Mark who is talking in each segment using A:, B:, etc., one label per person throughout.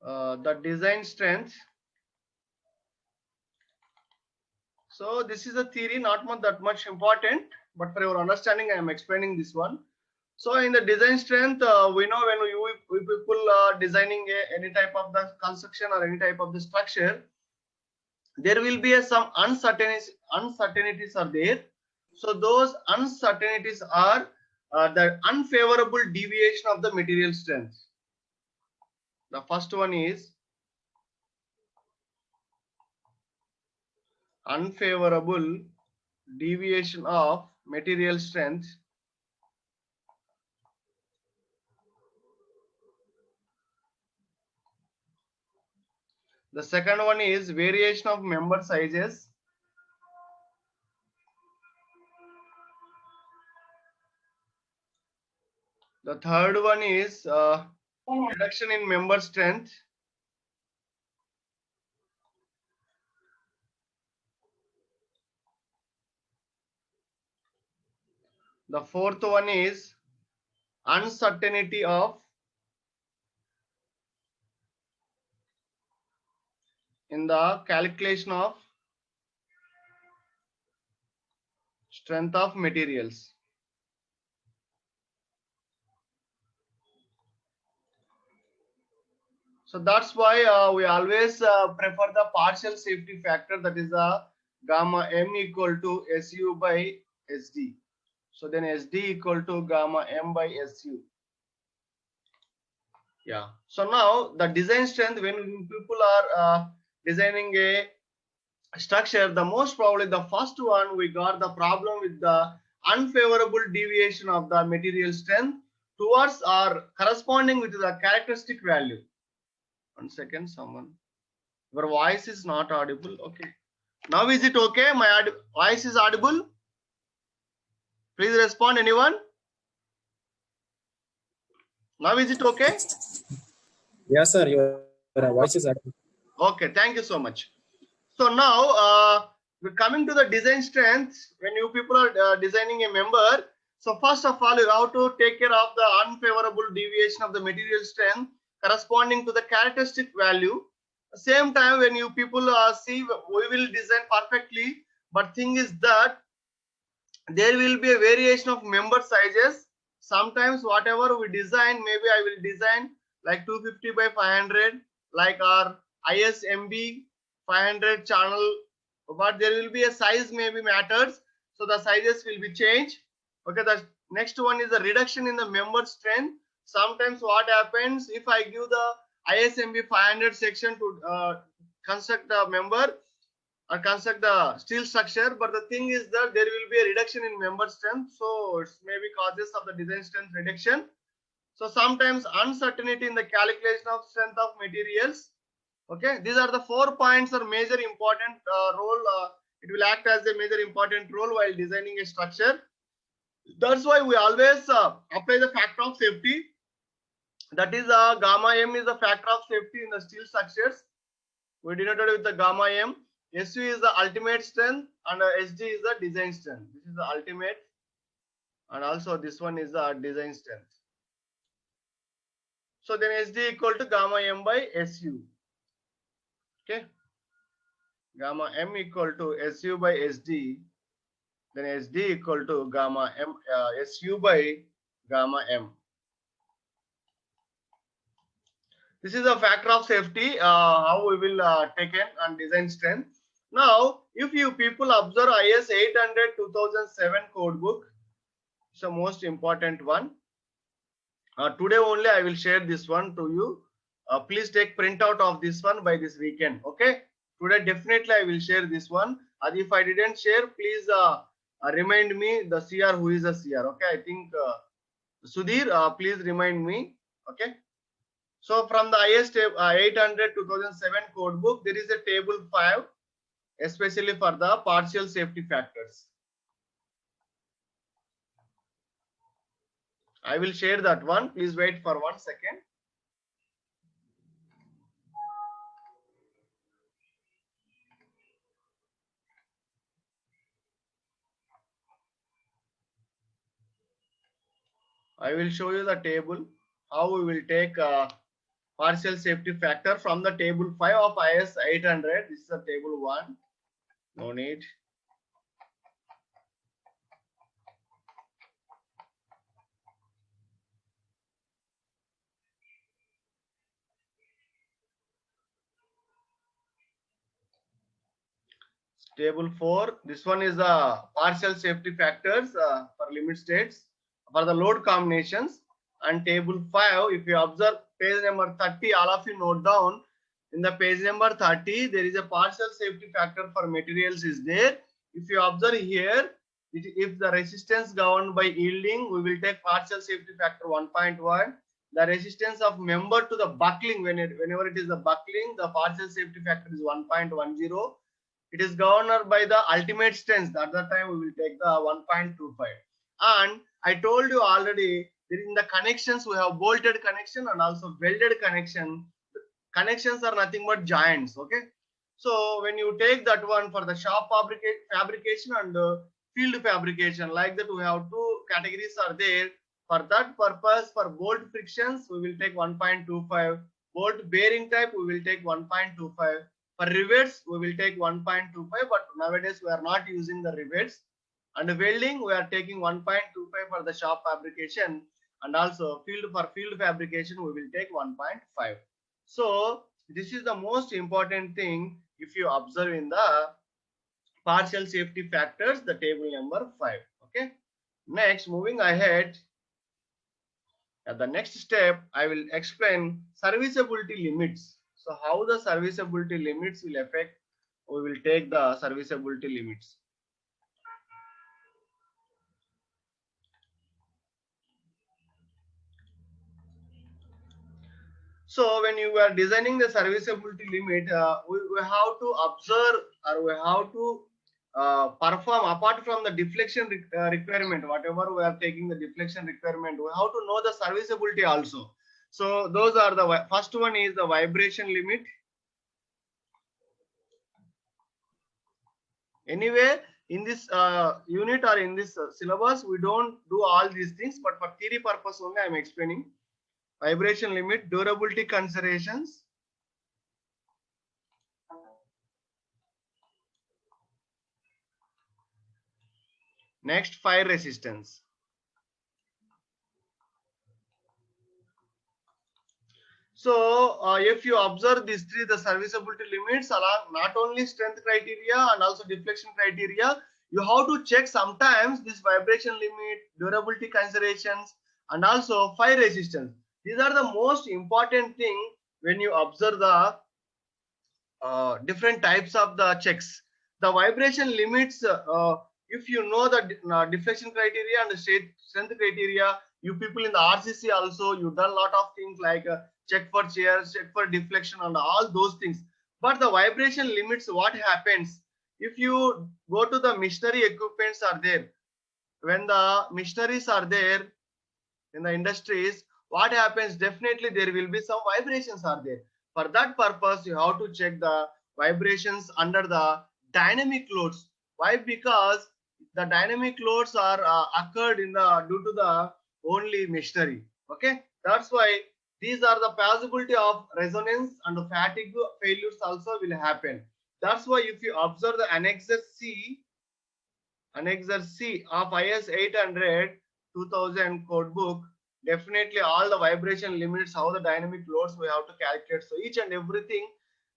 A: the design strength. So this is a theory, not much that much important, but for your understanding, I am explaining this one. So in the design strength, we know when we people are designing any type of the construction or any type of the structure, there will be some uncertainties are there. So those uncertainties are the unfavorable deviation of the material strength. The first one is unfavorable deviation of material strength. The second one is variation of member sizes. The third one is reduction in member strength. The fourth one is uncertainty of in the calculation of strength of materials. So that's why we always prefer the partial safety factor, that is gamma m equal to SU by SD. So then SD equal to gamma m by SU. Yeah. So now the design strength, when people are designing a structure, the most probably the first one we got the problem with the unfavorable deviation of the material strength towards or corresponding with the characteristic value. 1 second, someone. Your voice is not audible. Okay. Now is it okay? My voice is audible? Please respond, anyone? Now is it okay?
B: Yes, sir. Your voice is audible.
A: Okay, thank you so much. So now we're coming to the design strengths. When you people are designing a member, so first of all, you have to take care of the unfavorable deviation of the material strength corresponding to the characteristic value. Same time, when you people see, we will design perfectly, but thing is that there will be a variation of member sizes. Sometimes whatever we design, maybe I will design like 250 by 500, like our ISMB 500 channel, but there will be a size maybe matters, so the sizes will be changed. Okay, the next one is the reduction in the member strength. Sometimes what happens, if I give the ISMB 500 section to construct the member or construct the steel structure, but the thing is that there will be a reduction in member strength, so it's maybe causes of the design strength reduction. So sometimes uncertainty in the calculation of strength of materials. Okay, these are the 4 points or major important role. It will act as a major important role while designing a structure. That's why we always apply the factor of safety. That is gamma m is the factor of safety in the steel structures. We denoted with the gamma m. SU is the ultimate strength and SG is the design strength. This is the ultimate, and also this one is the design strength. So then SD equal to gamma m by SU. Okay, gamma m equal to SU by SD. Then SD equal to gamma m SU by gamma m. This is a factor of safety, how we will take in and design strength. Now, if you people observe IS 800 2007 code book, it's the most important one. Today only I will share this one to you. Please take printout of this one by this weekend. Okay. Today definitely I will share this one. And if I didn't share, please remind me the CR who is a CR. Okay. I think Sudhir, please remind me. Okay. So from the IS 800 2007 code book, there is a table 5, especially for the partial safety factors. I will share that one. Please wait for 1 second. I will show you the table, how we will take partial safety factor from the table 5 of IS 800. This is the table 1. No need. Table 4. This one is the partial safety factors for limit states for the load combinations. And table 5, if you observe page number 30, all of you note down. In the page number 30, there is a partial safety factor for materials is there. If you observe here, if the resistance governed by yielding, we will take partial safety factor 1.1. The resistance of member to the buckling, whenever it is the buckling, the partial safety factor is 1.10. It is governed by the ultimate strength. At that time, we will take the 1.25. And I told you already, in the connections, we have bolted connection and also welded connection. Connections are nothing but joints. Okay. So when you take that one for the shop fabrication and field fabrication, like that, we have two categories are there. For that purpose, for bolt frictions, we will take 1.25. Bolt bearing type, we will take 1.25. For rivets, we will take 1.25, but nowadays we are not using the rivets. And welding, we are taking 1.25 for the shop fabrication, and also for field fabrication, we will take 1.5. So this is the most important thing if you observe in the partial safety factors, the table number 5. Okay. Next, moving ahead, at the next step, I will explain serviceability limits. So how the serviceability limits will affect, we will take the serviceability limits. So when you are designing the serviceability limit, we have to observe or we have to perform apart from the deflection requirement, whatever we are taking the deflection requirement, we have to know the serviceability also. So those are the first one is the vibration limit. Anyway, in this unit or in this syllabus, we don't do all these things, but for theory purpose only I am explaining. Vibration limit, durability considerations. Next, fire resistance. So if you observe these three, the serviceability limits along not only strength criteria and also deflection criteria, you have to check sometimes this vibration limit, durability considerations, and also fire resistance. These are the most important thing when you observe the different types of the checks. The vibration limits, if you know the deflection criteria and the strength criteria, you people in the RCC also, you done a lot of things like check for chairs, check for deflection and all those things. But the vibration limits, what happens? If you go to the machinery equipments are there, when the machineries are there in the industries, what happens? Definitely there will be some vibrations are there. For that purpose, you have to check the vibrations under the dynamic loads. Why? Because the dynamic loads are occurred in the due to the only machinery. Okay, that's why these are the possibility of resonance and fatigue failures also will happen. That's why if you observe the Annexure C of IS 800 2000 code book, definitely all the vibration limits, how the dynamic loads we have to calculate. So each and everything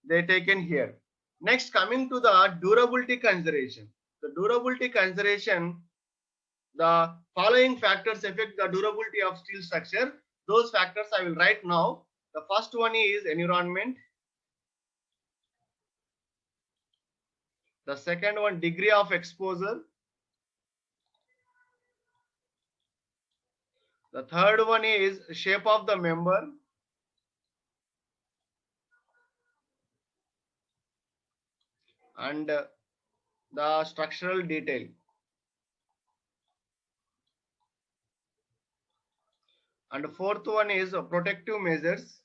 A: they taken here. Next, coming to the durability consideration. The durability consideration, the following factors affect the durability of steel structure. Those factors I will write now. The first one is environment. The second one, degree of exposure. The third one is shape of the member. And the structural detail. And the fourth one is protective measures.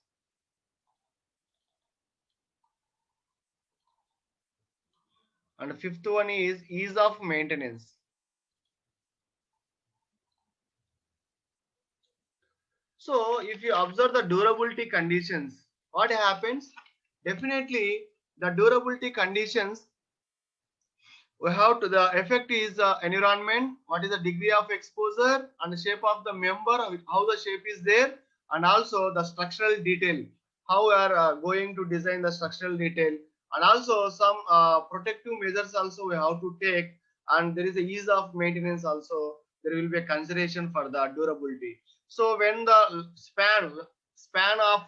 A: And the fifth one is ease of maintenance. So if you observe the durability conditions, what happens? Definitely the durability conditions we have to the effect is environment, what is the degree of exposure and the shape of the member, how the shape is there, and also the structural detail, how we are going to design the structural detail, and also some protective measures also we have to take, and there is a ease of maintenance also, there will be a consideration for the durability. So when the span of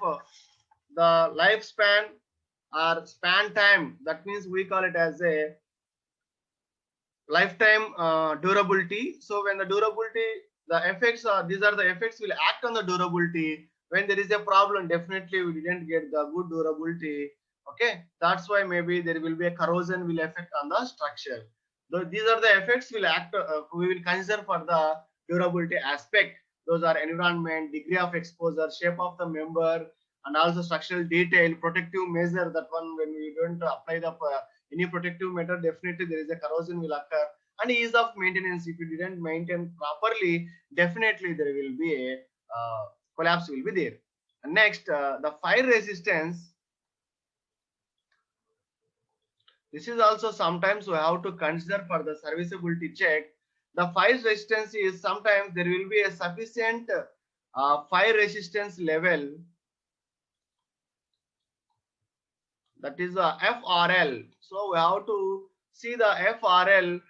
A: the lifespan or span time, that means we call it as a lifetime durability. So when the durability, the effects are, these are the effects will act on the durability. When there is a problem, definitely we didn't get the good durability. Okay, that's why maybe there will be a corrosion will affect on the structure. So these are the effects will act, we will consider for the durability aspect. Those are environment, degree of exposure, shape of the member, and also structural detail, protective measure. That one, when we don't apply the any protective measure, definitely there is a corrosion will occur, and ease of maintenance. If you didn't maintain properly, definitely there will be a collapse will be there. And next, the fire resistance. This is also sometimes we have to consider for the serviceability check. The fire resistance is sometimes there will be a sufficient fire resistance level, that is the FRL. So we have to see the FRL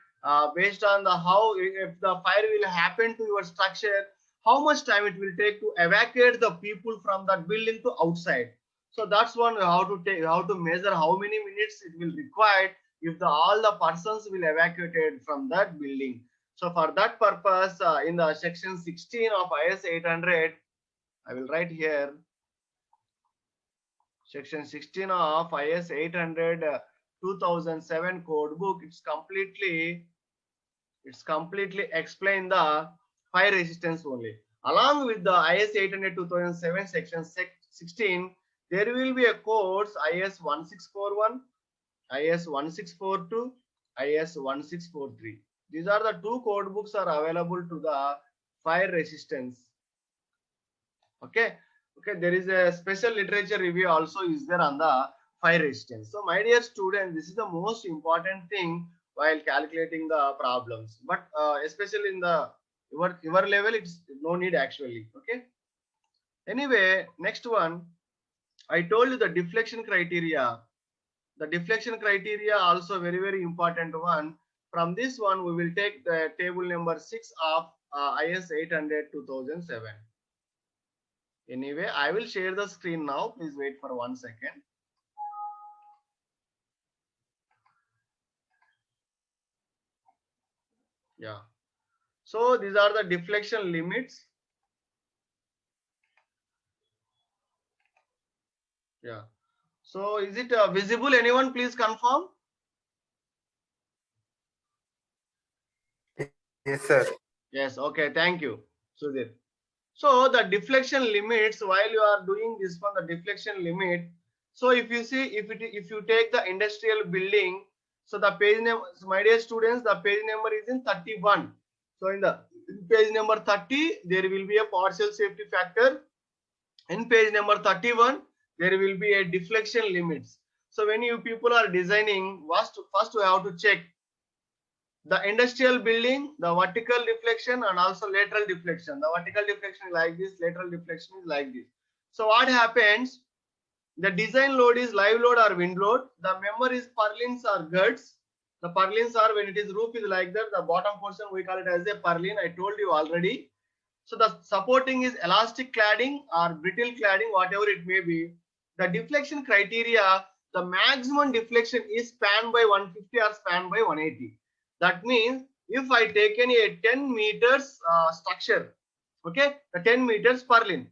A: based on the how, if the fire will happen to your structure, how much time it will take to evacuate the people from that building to outside. So that's one we have to take, how to measure how many minutes it will require if the all the persons will evacuated from that building. So for that purpose, in the section 16 of IS 800, I will write here. Section 16 of IS 800 2007 code book, it's completely explain the fire resistance only. Along with the IS 800 2007 section 16, there will be a codes IS 1641, IS 1642, IS 1643. These are the two code books are available to the fire resistance. Okay. Okay, there is a special literature review also is there on the fire resistance. So my dear students, this is the most important thing while calculating the problems, but especially in the your level, it's no need actually. Okay, anyway, next one, I told you the deflection criteria. The deflection criteria also very important one. From this one we will take the table number 6 of IS 800 2007. Anyway, I will share the screen now. Please wait for 1 second. Yeah. So these are the deflection limits. Yeah. So is it visible? Anyone please confirm?
C: Yes, sir.
A: Yes. Okay. Thank you, Sudhir. So the deflection limits, while you are doing this one, the deflection limit. So if you see, if you take the industrial building, so the page name, my dear students, the page number is in 31. So in the page number 30, there will be a partial safety factor. In page number 31, there will be a deflection limits. So when you people are designing, first we have to check the industrial building, the vertical deflection and also lateral deflection. The vertical deflection is like this, lateral deflection is like this. So what happens? The design load is live load or wind load. The member is purlins or guts. The purlins are, when it is roof is like that, the bottom portion we call it as a purlin. I told you already. So the supporting is elastic cladding or brittle cladding, whatever it may be. The deflection criteria, the maximum deflection is span by 150 or span by 180. That means if I take a 10 meters structure, okay, the 10 meters purlin,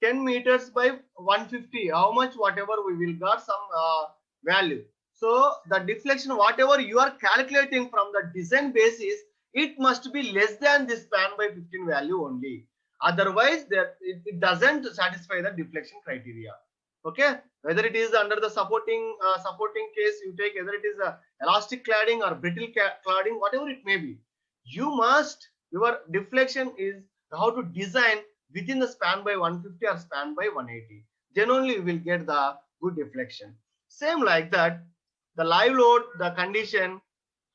A: 10 meters by 150, how much, whatever we will got some value. So the deflection, whatever you are calculating from the design basis, it must be less than this span by 15 value only. Otherwise, it doesn't satisfy the deflection criteria. Okay, whether it is under the supporting case, you take whether it is a elastic cladding or brittle cladding, whatever it may be, you must, your deflection is how to design within the span by 150 or span by 180. then only we will get the good deflection. Same like that, the live load, the condition,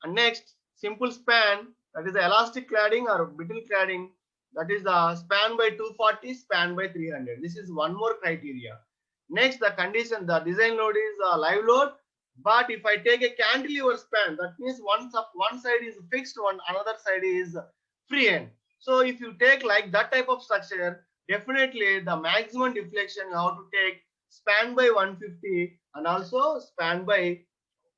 A: and next simple span, that is the elastic cladding or brittle cladding, that is the span by 240, span by 300. This is one more criteria. Next, the condition, the design load is live load, but if I take a cantilever span, that means one side is fixed, another side is free end. So if you take like that type of structure, definitely the maximum deflection you have to take span by 150 and also span by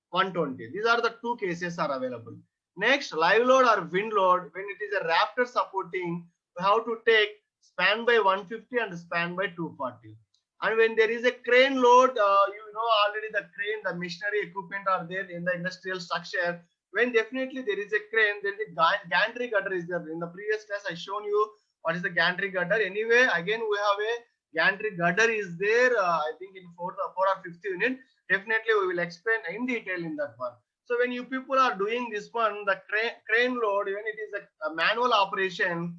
A: 120. These are the two cases are available. Next, live load or wind load, when it is a rafter supporting, we have to take span by 150 and span by 240. And when there is a crane load, you know already the crane, the machinery equipment are there in the industrial structure. When definitely there is a crane, then the gantry gutter is there. In the previous class, I shown you what is the gantry gutter. Anyway, again we have a gantry gutter is there. I think in 4th or 5th unit. Definitely we will explain in detail in that one. So when you people are doing this one, the crane load, when it is a manual operation,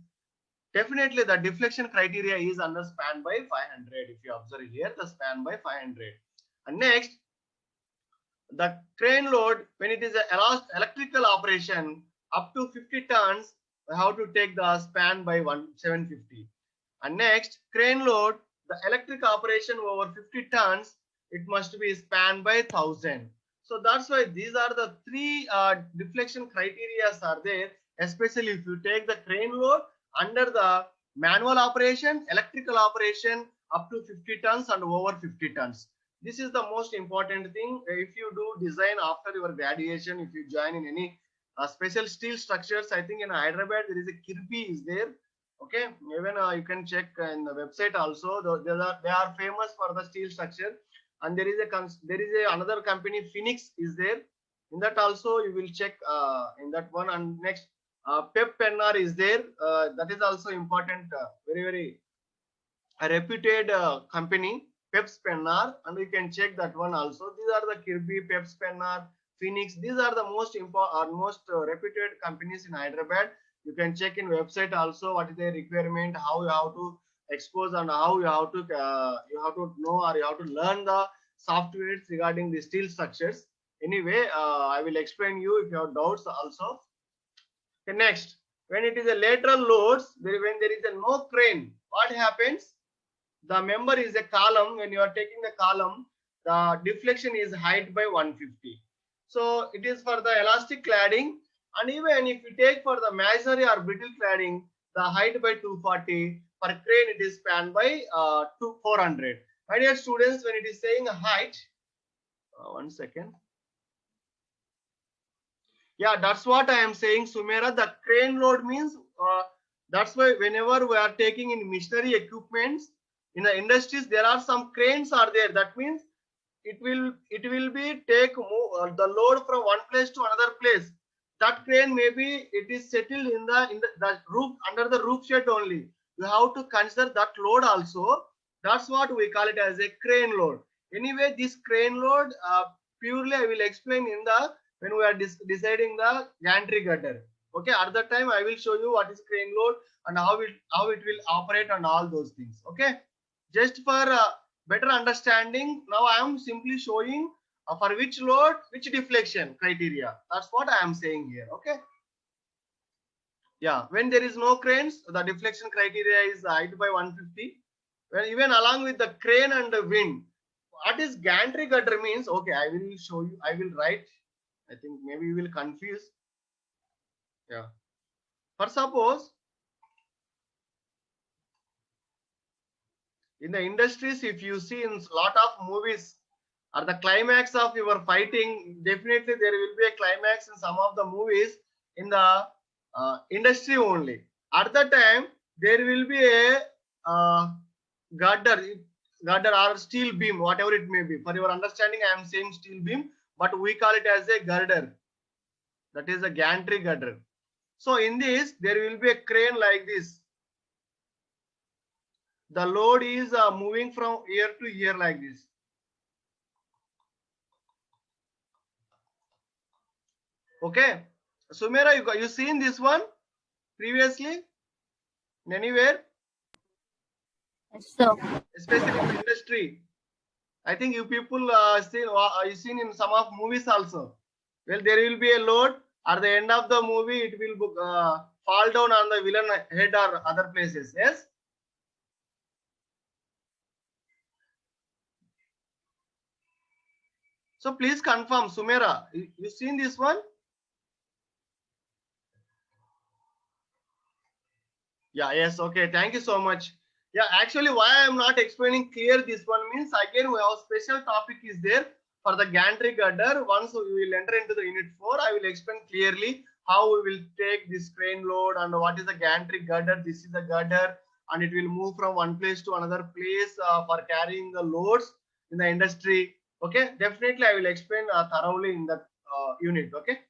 A: definitely the deflection criteria is under span by 500. If you observe here, the span by 500. And next, the crane load, when it is an electrical operation up to 50 tons, we have to take the span by 750. And next, crane load, the electric operation over 50 tons, it must be span by 1000. So that's why these are the three deflection criteria are there, especially if you take the crane load under the manual operation, electrical operation up to 50 tons and over 50 tons. This is the most important thing. If you do design after your graduation, if you join in any special steel structures, I think in Hyderabad there is a Kirby is there. Okay, even you can check in the website also. They are famous for the steel structure, and there is another company Phoenix is there. In that also you will check in that one. And next, Pep Pennar is there. That is also important. Very a reputed company, Peps Pennar, and you can check that one also. These are the Kirby, Peps Pennar, Phoenix. These are the most reputed companies in Hyderabad. You can check in website also what is the requirement, how you have to expose, and how you have to know or you have to learn the softwares regarding the steel structures. Anyway, I will explain you if you have doubts also. Okay, next, when it is a lateral loads, when there is a no crane, what happens? The member is a column. When you are taking the column, the deflection is height by 150. So it is for the elastic cladding. And even if you take for the masonry or brittle cladding, the height by 240, for crane it is span by 400. My dear students, when it is saying height, 1 second. Yeah, that's what I am saying, Sumera. The crane load means that's why whenever we are taking in machinery equipments in the industries, there are some cranes are there. That means it will be the load from one place to another place. That crane maybe it is settled in the roof, under the roof shed only. You have to consider that load also. That's what we call it as a crane load. Anyway, this crane load purely I will explain in the when we are deciding the gantry gutter. Okay, at that time I will show you what is crane load and how it will operate and all those things. Okay, just for better understanding, now I am simply showing for which load, which deflection criteria. That's what I am saying here. Okay. Yeah, when there is no cranes, the deflection criteria is height by 150. Well, even along with the crane and the wind, what is gantry gutter means? Okay, I will show you. I will write. I think maybe you will confuse. Yeah. For suppose in the industries, if you see in a lot of movies, or the climax of your fighting, definitely there will be a climax in some of the movies in the industry only. At that time, there will be a girder or steel beam, whatever it may be. For your understanding, I am saying steel beam, but we call it as a girder. That is a gantry girder. So in this, there will be a crane like this. The load is moving from here to here like this. Okay, Sumera, you seen this one previously anywhere?
C: So,
A: especially in industry. I think you people you seen in some of movies also. Well, there will be a load. At the end of the movie, it will fall down on the villain head or other places. Yes. So please confirm, Sumera. You seen this one? Yeah. Yes. Okay. Thank you so much. Yeah. Actually, why I am not explaining clear this one means again we have special topic is there for the gantry girder. Once we will enter into the unit 4, I will explain clearly how we will take this crane load and what is the gantry girder. This is the girder and it will move from one place to another place for carrying the loads in the industry. Okay, definitely I will explain thoroughly in that unit. Okay.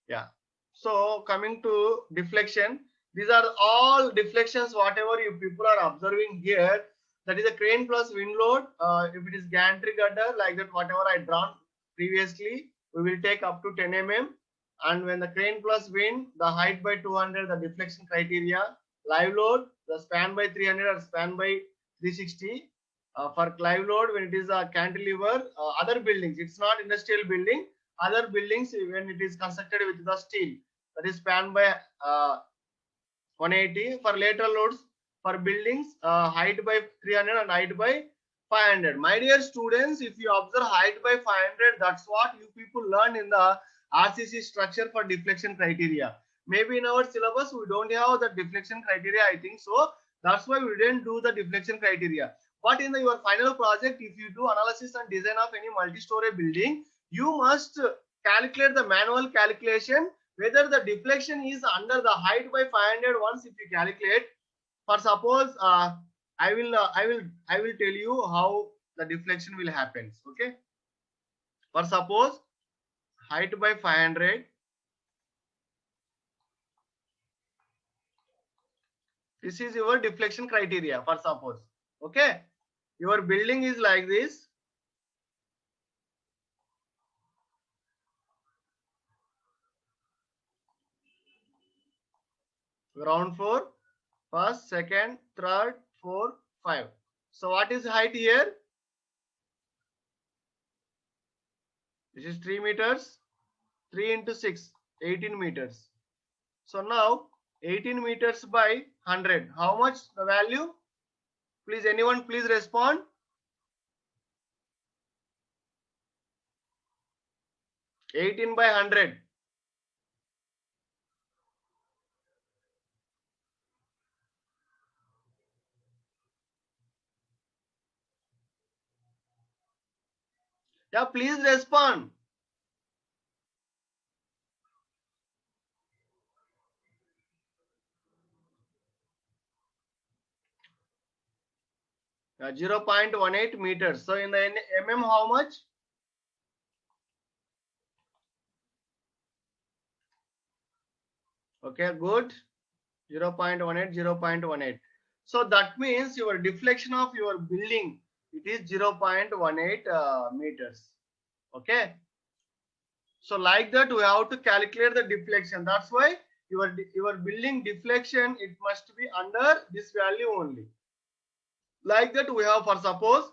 A: Yeah. So coming to deflection, these are all deflections, whatever you people are observing here. That is a crane plus wind load. If it is gantry girder like that, whatever I drawn previously, we will take up to 10 mm. And when the crane plus wind, the height by 200, the deflection criteria. Live load, the span by 300 or span by 360. For live load, when it is a cantilever, other buildings, it's not industrial building. Other buildings when it is constructed with the steel, that is spanned by 180. For lateral loads for buildings, height by 300 and height by 500. My dear students, if you observe height by 500, that's what you people learn in the RCC structure for deflection criteria. Maybe in our syllabus we don't have the deflection criteria, I think so. That's why we didn't do the deflection criteria. But in your final project, if you do analysis and design of any multi-story building, you must calculate the manual calculation whether the deflection is under the height by 500. Once if you calculate, for suppose I will tell you how the deflection will happen. Okay, for suppose height by 500, this is your deflection criteria. For suppose, okay, your building is like this. Ground floor, first, second, third, fourth, 5. So what is height here? This is 3 meters. 3 into 6, 18 meters. So now 18 meters by 100. How much the value? Please, anyone please respond. Eighteen by 100. Yeah, please respond. Yeah, 0.18 meters. So in the mm, how much? Okay, good. 0.18, 0.18. So that means your deflection of your building, it is 0.18 meters. Okay. So like that, we have to calculate the deflection. That's why your building deflection, it must be under this value only. Like that, we have, for suppose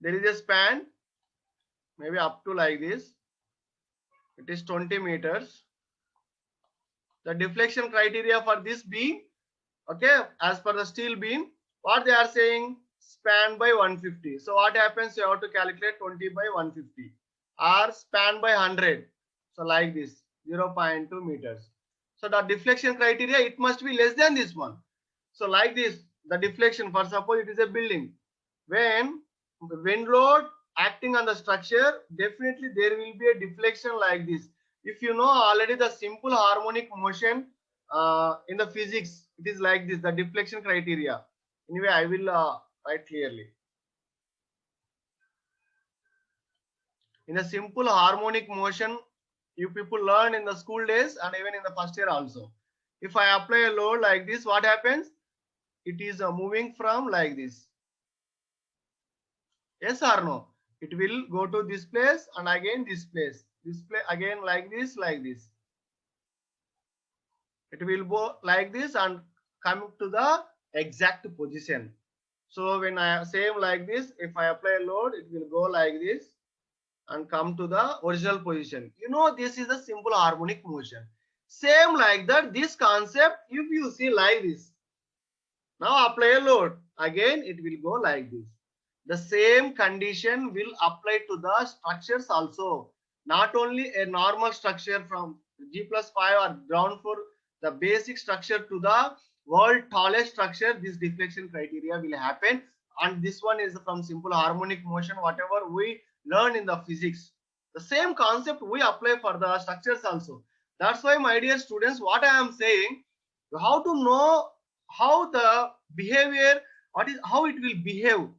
A: there is a span, maybe up to like this. It is 20 meters. The deflection criteria for this beam, okay, as per the steel beam, what they are saying, span by 150. So what happens? You have to calculate 20 by 150 or span by 100. So like this, 0.2 meters. So the deflection criteria, it must be less than this one. So like this, the deflection, for suppose it is a building, when the wind load acting on the structure, definitely there will be a deflection like this. If you know already the simple harmonic motion in the physics, it is like this, the deflection criteria. Anyway, I will write clearly. In a simple harmonic motion, you people learn in the school days and even in the first year also. If I apply a load like this, what happens? It is moving from like this. Yes or no? It will go to this place and again this place. This place again like this, like this. It will go like this and coming to the exact position. So when I same like this, if I apply a load, it will go like this and come to the original position. You know, this is a simple harmonic motion. Same like that, this concept, if you see like this, now apply a load, again it will go like this. The same condition will apply to the structures also. Not only a normal structure from G+5 or ground floor, the basic structure to the world tallest structure, this deflection criteria will happen. And this one is from simple harmonic motion, whatever we learn in the physics. The same concept we apply for the structures also. That's why, my dear students, what I am saying, you have to know how the behavior, how it will behave,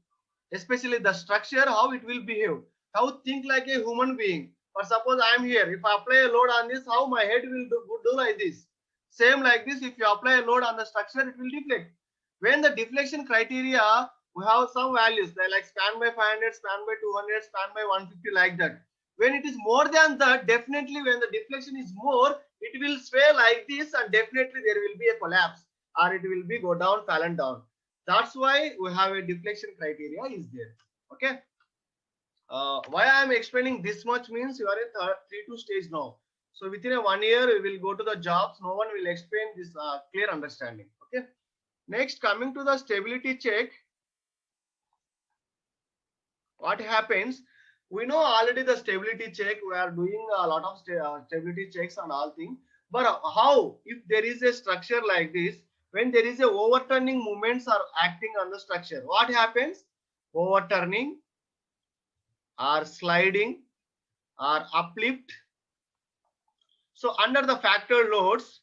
A: especially the structure, how it will behave, how think like a human being. For suppose I am here, if I apply a load on this, how my head will do like this. Same like this, if you apply a load on the structure, it will deflect. When the deflection criteria, we have some values, they like span by 500, span by 200, span by 150, like that. When it is more than that, definitely when the deflection is more, it will sway like this, and definitely there will be a collapse, or it will be go down, fallen down. That's why we have a deflection criteria is there. Okay. Why I am explaining this much means you are in 3-2 stage now. So within a 1 year, we will go to the jobs. No one will explain this clear understanding. Okay. Next, coming to the stability check. What happens? We know already the stability check. We are doing a lot of stability checks and all things. But how, if there is a structure like this, when there is a overturning movements are acting on the structure, what happens? Overturning or sliding or uplift. So under the factor loads,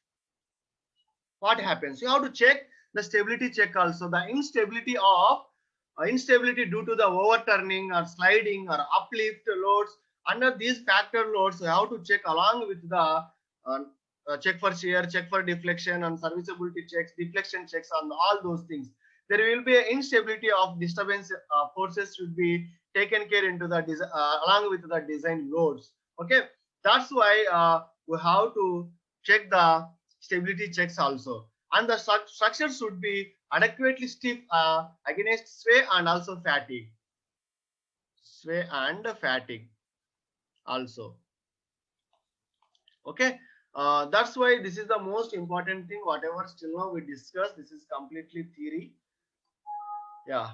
A: what happens? You have to check the stability check also. The instability due to the overturning or sliding or uplift loads. Under these factor loads, you have to check along with the check for shear, check for deflection, and serviceability checks, deflection checks, and all those things. There will be an instability of disturbance forces should be taken care into the along with the design loads. Okay, that's why we have to check the stability checks also. And the structure should be adequately stiff against sway and also fatigue. Sway and fatigue also. Okay. That's why this is the most important thing. Whatever still now we discuss, this is completely theory. Yeah.